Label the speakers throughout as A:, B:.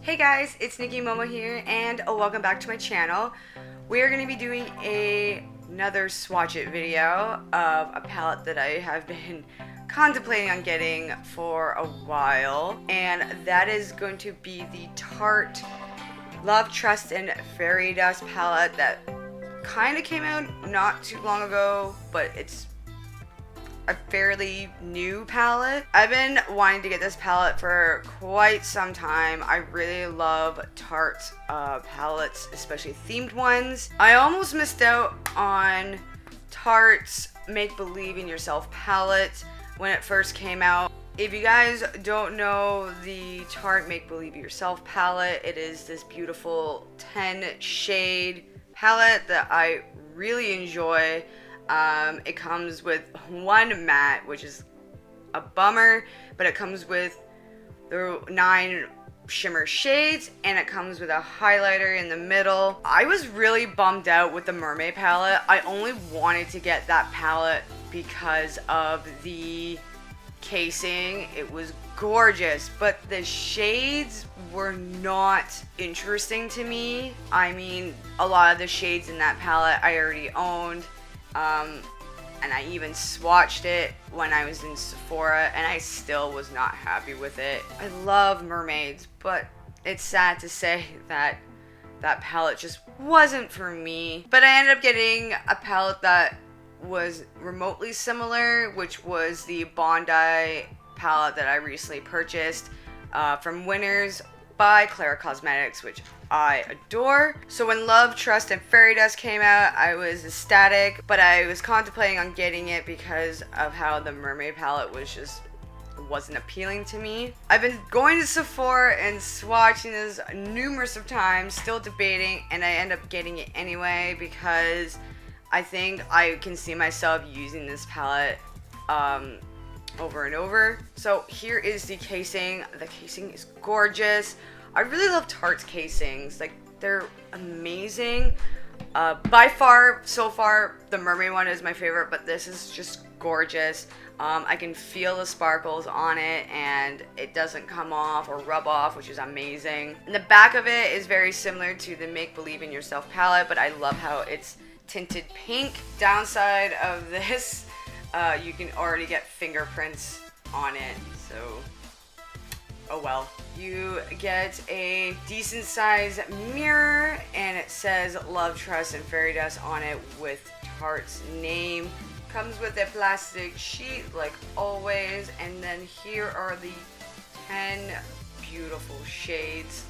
A: Hey guys, it's Nikki Momo here, and welcome back to my channel. We are going to be doing another swatch it video of a palette that I have been contemplating on getting for a while, and that is going to be the Tarte Love, Trust, and Fairy Dust palette that kind of came out not too long ago, but it's a fairly new palette. I've been wanting to get this palette for quite some time. I really love Tarte palettes, especially themed ones. I almost missed out on Tarte's Make Believe in Yourself palette when it first came out. If you guys don't know the Tarte Make Believe in Yourself palette, it is this beautiful 10 shade palette that I really enjoy. It comes with one matte, which is a bummer, but it comes with the 9 shimmer shades, and it comes with a highlighter in the middle. I was really bummed out with the Mermaid palette. I only wanted to get that palette because of the casing. It was gorgeous, but the shades were not interesting to me. I mean, a lot of the shades in that palette I already owned. And I even swatched it when I was in Sephora, and I still was not happy with it. I love mermaids, but it's sad to say that that palette just wasn't for me. But I ended up getting a palette that was remotely similar, which was the Bondi palette that I recently purchased from Winners by Clara Cosmetics, which I adore. So when Love, Trust, and Fairy Dust came out, I was ecstatic, but I was contemplating on getting it because of how the Mermaid palette wasn't appealing to me. I've been going to Sephora and swatching this numerous of times, still debating, and I end up getting it anyway because I think I can see myself using this palette over and over. So here is the casing. The casing is gorgeous. I really love Tarte's casings. Like, they're amazing. By far, so far, the Mermaid one is my favorite, but this is just gorgeous. I can feel the sparkles on it, and it doesn't come off or rub off, which is amazing. And the back of it is very similar to the Make Believe in Yourself palette, but I love how it's tinted pink. Downside of this, you can already get fingerprints on it, so oh well. You get a decent size mirror, and it says Love, Trust, and Fairy Dust on it with Tarte's name. Comes with a plastic sheet like always, and then here are the 10 beautiful shades.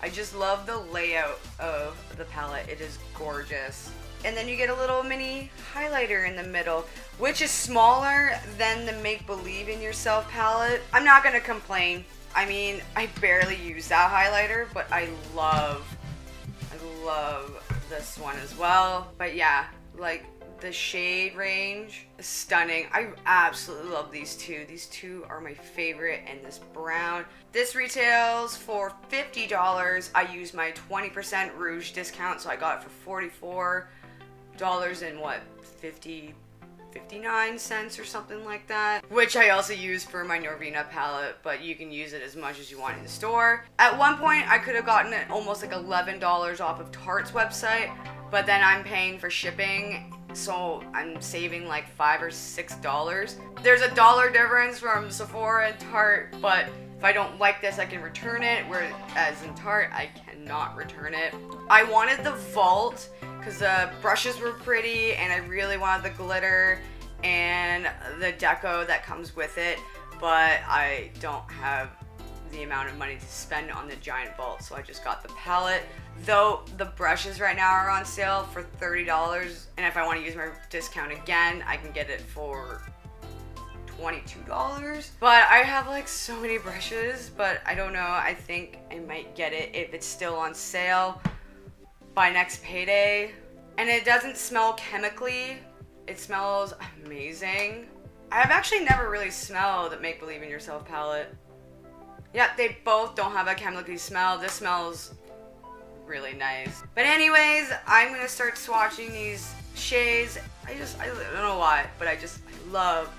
A: I just love the layout of the palette. It is gorgeous. And then you get a little mini highlighter in the middle, which is smaller than the Make Believe in Yourself palette. I'm not gonna complain. I mean, I barely use that highlighter, but I love this one as well. But yeah, like, the shade range is stunning. I absolutely love these two. These two are my favorite, and this brown. This retails for $50. I used my 20% Rouge discount, so I got it for $44 and what, 59 cents or something like that, which I also use for my Norvina palette, but you can use it as much as you want in the store. At one point I could have gotten it almost like $11 off of Tarte's website, but then I'm paying for shipping, so I'm saving like $5 or $6. There's a dollar difference from Sephora and Tarte, but if I don't like this, I can return it, whereas in Tarte, I cannot return it. I wanted the Vault because the brushes were pretty, and I really wanted the glitter and the deco that comes with it, but I don't have the amount of money to spend on the giant Vault, so I just got the palette. Though the brushes right now are on sale for $30, and if I want to use my discount again, I can get it for $22. But I have like so many brushes, but I don't know. I think I might get it if it's still on sale by next payday. And it doesn't smell chemically. It smells amazing. I've actually never really smelled the Make Believe in Yourself palette. Yeah, they both don't have a chemically smell. This smells really nice. But anyways, I'm gonna start swatching these shades. I don't know why, but I love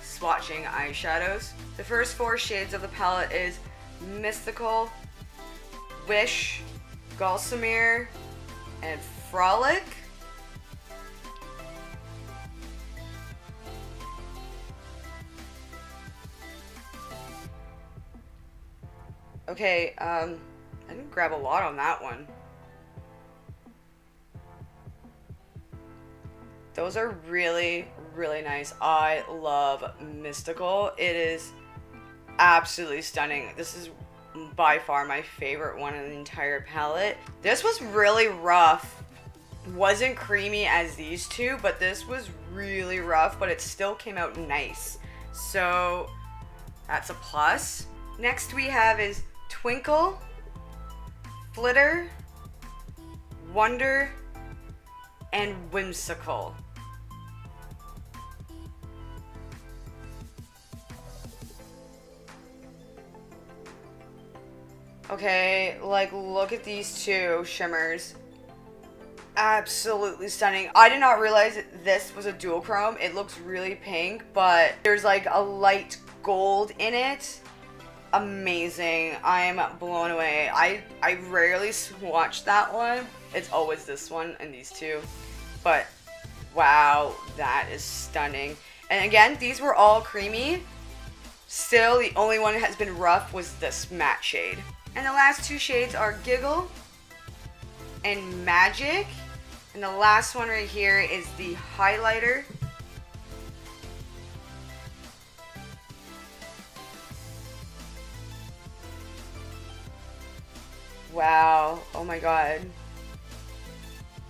A: swatching eyeshadows. The first 4 shades of the palette is Mystical, Wish, Gulsamere, and Frolic. Okay, I didn't grab a lot on that one. Those are really, really nice. I love Mystical. It is absolutely stunning. This is by far my favorite one in the entire palette. This was really rough. Wasn't creamy as these two, but this was really rough, but it still came out nice. So that's a plus. Next we have is Twinkle, Flitter, Wonder, and Whimsical. Okay, like look at these two shimmers. Absolutely stunning. I did not realize that this was a dual chrome. It looks really pink, but there's like a light gold in it. Amazing. I'm blown away. I rarely swatch that one. It's always this one and these two. But wow, that is stunning. And again, these were all creamy. Still, the only one that has been rough was this matte shade. And the last two shades are Giggle and Magic. And the last one right here is the highlighter. Wow, oh my god.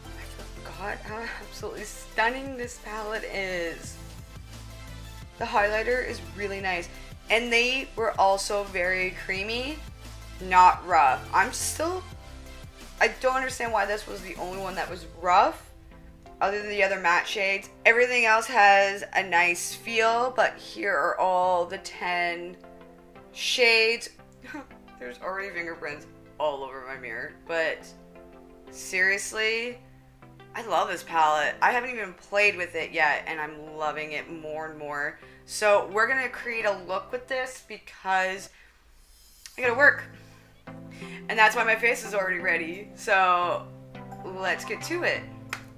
A: I forgot how absolutely stunning this palette is. The highlighter is really nice. And they were also very creamy, not rough. I don't understand why this was the only one that was rough, other than the other matte shades. Everything else has a nice feel, but here are all the 10 shades. There's already fingerprints all over my mirror, but seriously, I love this palette. I haven't even played with it yet, and I'm loving it more and more. So we're gonna create a look with this because I gotta work. And that's why my face is already ready. So let's get to it.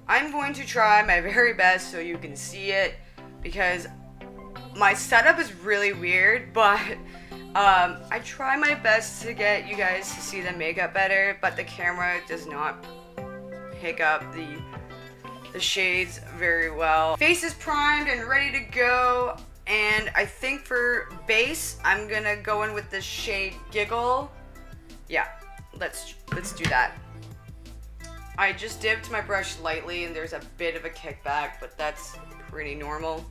A: I'm going to try my very best so you can see it because my setup is really weird, but I try my best to get you guys to see the makeup better, but the camera does not pick up the shades very well. Face is primed and ready to go, and I think for base, I'm gonna go in with the shade Giggle. Yeah, let's do that. I just dipped my brush lightly and there's a bit of a kickback, but that's pretty normal.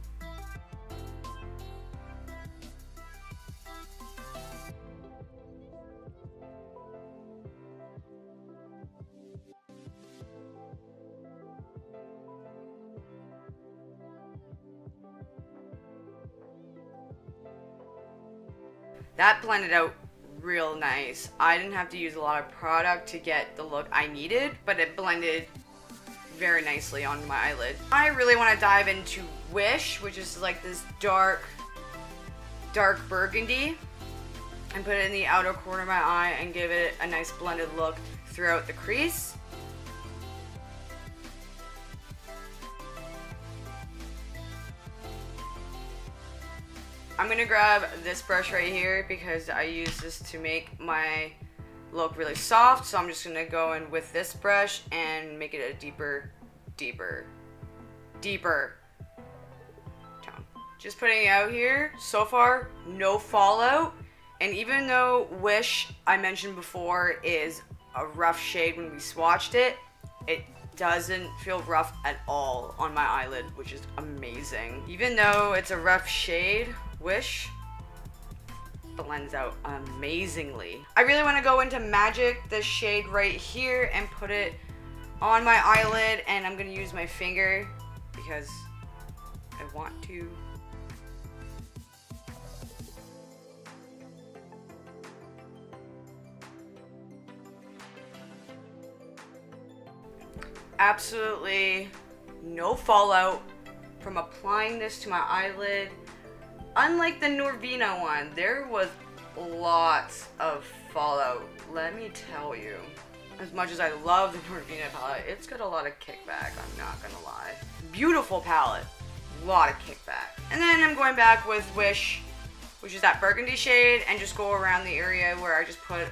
A: That blended out real nice. I didn't have to use a lot of product to get the look I needed, but it blended very nicely on my eyelid. I really want to dive into Wish, which is like this dark burgundy, and put it in the outer corner of my eye and give it a nice blended look throughout the crease. I'm gonna grab this brush right here because I use this to make my look really soft, so I'm just gonna go in with this brush and make it a deeper tone. Just putting it out here. So far, no fallout, and even though Wish, I mentioned before, is a rough shade when we swatched it, it doesn't feel rough at all on my eyelid, which is amazing. Even though it's a rough shade, Wish blends out amazingly. I really want to go into Magic, this shade right here, and put it on my eyelid, and I'm going to use my finger because I want to. Absolutely no fallout from applying this to my eyelid. Unlike the Norvina one, there was lots of fallout. Let me tell you. As much as I love the Norvina palette, it's got a lot of kickback, I'm not gonna lie. Beautiful palette, a lot of kickback. And then I'm going back with Wish, which is that burgundy shade, and just go around the area where I just put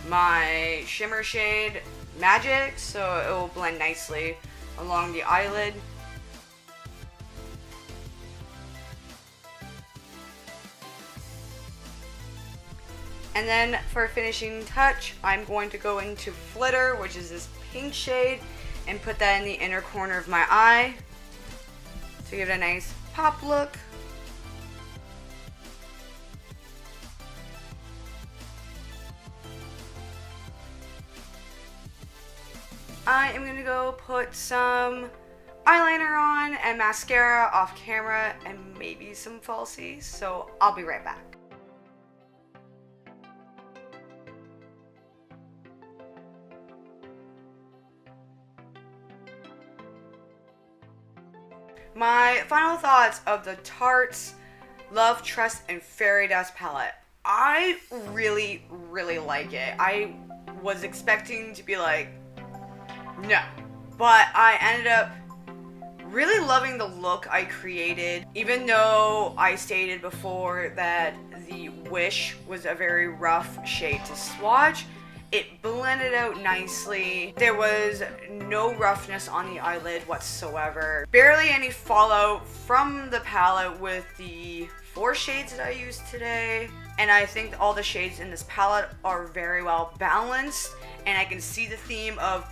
A: my shimmer shade Magic, so it will blend nicely along the eyelid. And then for a finishing touch, I'm going to go into Flitter, which is this pink shade, and put that in the inner corner of my eye to give it a nice pop look. I am going to go put some eyeliner on and mascara off camera and maybe some falsies, so I'll be right back. My final thoughts of the Tarte's Love, Trust, and Fairy Dust palette. I really, really like it. I was expecting to be like, no. But I ended up really loving the look I created. Even though I stated before that the Wish was a very rough shade to swatch, it blended out nicely. There was no roughness on the eyelid whatsoever. Barely any fallout from the palette with the 4 shades that I used today. And I think all the shades in this palette are very well balanced. And I can see the theme of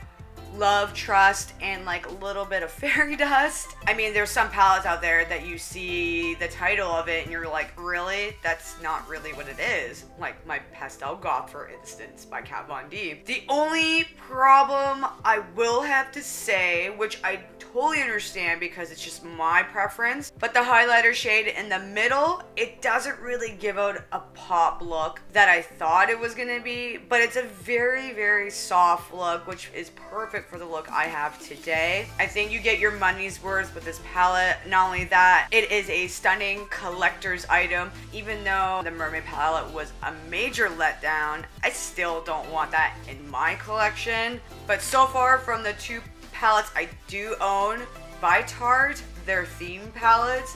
A: love, trust, and like a little bit of fairy dust. I mean, there's some palettes out there that you see the title of it and you're like, really? That's not really what it is. Like my Pastel Goth, for instance, by Kat Von D. The only problem I will have to say, which I totally understand because it's just my preference, but the highlighter shade in the middle, it doesn't really give out a pop look that I thought it was gonna be, but it's a very, very soft look, which is perfect for the look I have today. I think you get your money's worth with this palette. Not only that, it is a stunning collector's item. Even though the Mermaid palette was a major letdown, I still don't want that in my collection. But so far from the 2 palettes I do own by Tarte, their theme palettes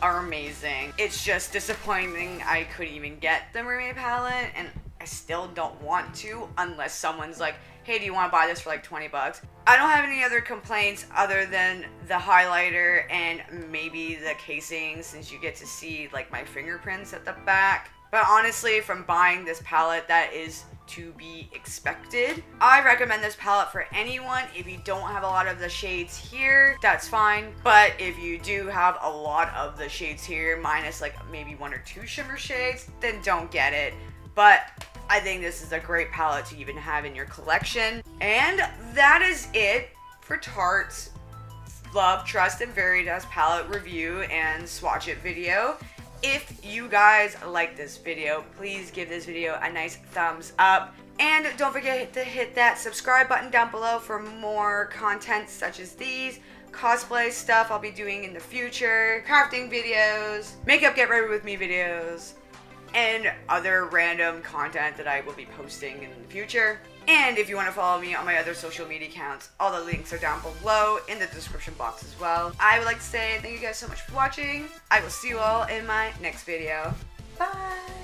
A: are amazing. It's just disappointing I couldn't even get the Mermaid palette, and I still don't want to unless someone's like, hey, do you want to buy this for like 20 bucks? I don't have any other complaints other than the highlighter and maybe the casing, since you get to see like my fingerprints at the back. But honestly, from buying this palette, that is to be expected. I recommend this palette for anyone. If you don't have a lot of the shades here, that's fine. But if you do have a lot of the shades here, minus like maybe 1 or 2 shimmer shades, then don't get it. But I think this is a great palette to even have in your collection. And that is it for Tarte's Love, Trust, and Fairy Dust palette review and swatch it video. If you guys like this video, please give this video a nice thumbs up. And don't forget to hit that subscribe button down below for more content such as these, cosplay stuff I'll be doing in the future, crafting videos, makeup get ready with me videos, and other random content that I will be posting in the future. And if you want to follow me on my other social media accounts, all the links are down below in the description box as well. I would like to say thank you guys so much for watching. I will see you all in my next video. Bye!